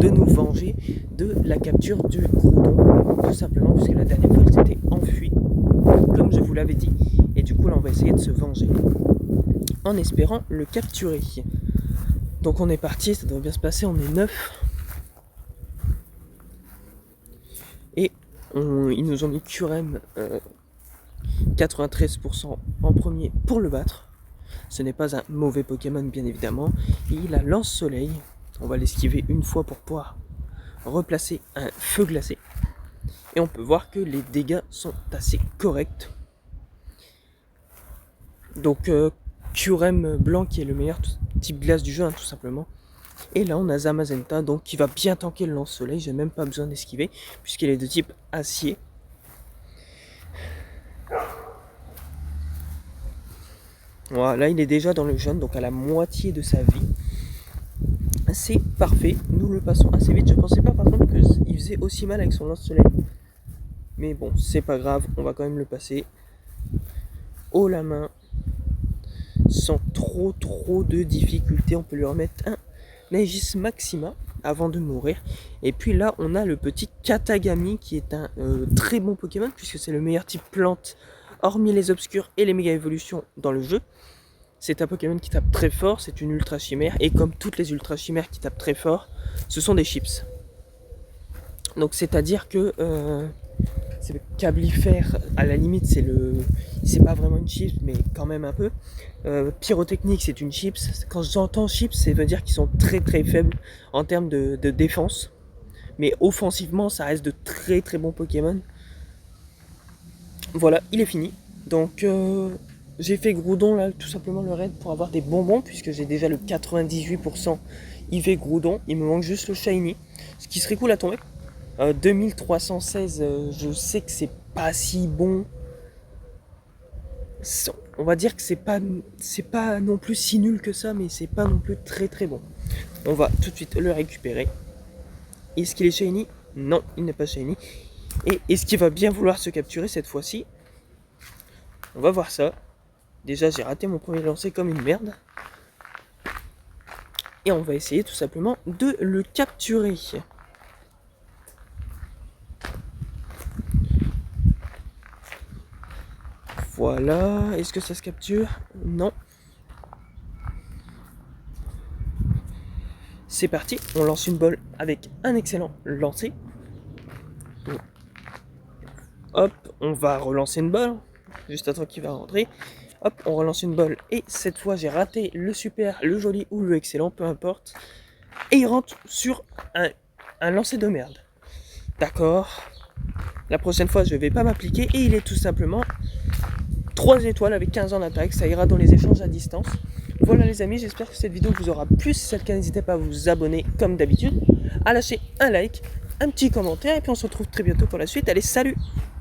de nous venger de la capture du Groudon, tout simplement, puisque la dernière fois il s'était enfui, comme je vous l'avais dit. Et du coup là on va essayer de se venger, en espérant le capturer. Donc on est parti, ça doit bien se passer, on est 9. Et ils nous ont mis Curem 93% en premier pour le battre. Ce n'est pas un mauvais Pokémon bien évidemment. Il a Lance-Soleil. On va l'esquiver une fois pour pouvoir replacer un feu glacé. Et on peut voir que les dégâts sont assez corrects. Donc Curem blanc qui est le meilleur type glace du jeu, hein, tout simplement. Et là on a Zamazenta donc qui va bien tanker le lance-soleil. J'ai même pas besoin d'esquiver puisqu'il est de type acier. Voilà, là il est déjà dans le jaune, donc à la moitié de sa vie. C'est parfait, nous le passons assez vite. Je pensais pas par contre qu'il faisait aussi mal avec son lance-soleil. Mais bon, c'est pas grave, on va quand même le passer haut la main, sans trop de difficultés. On peut lui remettre un Aegis Maxima avant de mourir. Et puis là, on a le petit Katagami qui est un très bon Pokémon puisque c'est le meilleur type plante, hormis les obscurs et les méga évolutions dans le jeu. C'est un Pokémon qui tape très fort, c'est une ultra chimère, et comme toutes les ultra chimères qui tapent très fort, ce sont des chips. Donc c'est-à-dire que c'est Cablifère, à la limite c'est pas vraiment une chips, mais quand même un peu. Pyrotechnique c'est une chips. Quand j'entends chips, ça veut dire qu'ils sont très faibles en termes de défense. Mais offensivement, ça reste de très bons Pokémon. Voilà, il est fini. Donc j'ai fait Groudon là, tout simplement le raid pour avoir des bonbons, puisque j'ai déjà le 98% IV Groudon. Il me manque juste le Shiny, ce qui serait cool à tomber. 2316, je sais que c'est pas si bon. On va dire que c'est pas non plus si nul que ça, mais c'est pas non plus très bon. On va tout de suite le récupérer. Est-ce qu'il est Shiny? Non, il n'est pas Shiny. Et est-ce qu'il va bien vouloir se capturer cette fois-ci? On va voir ça. Déjà, j'ai raté mon premier lancer comme une merde. Et on va essayer tout simplement de le capturer. Voilà. Est-ce que ça se capture? Non. C'est parti. On lance une balle avec un excellent lancer. Hop, on va relancer une balle. Juste attends qu'il va rentrer. Hop, on relance une balle. Et cette fois, j'ai raté le super, le joli ou le excellent, peu importe. Et il rentre sur un lancer de merde. D'accord. La prochaine fois, je ne vais pas m'appliquer. Et il est tout simplement 3 étoiles avec 15 ans d'attaque. Ça ira dans les échanges à distance. Voilà les amis, j'espère que cette vidéo vous aura plu. Si c'est le cas, n'hésitez pas à vous abonner comme d'habitude, à lâcher un like, un petit commentaire. Et puis on se retrouve très bientôt pour la suite. Allez, salut!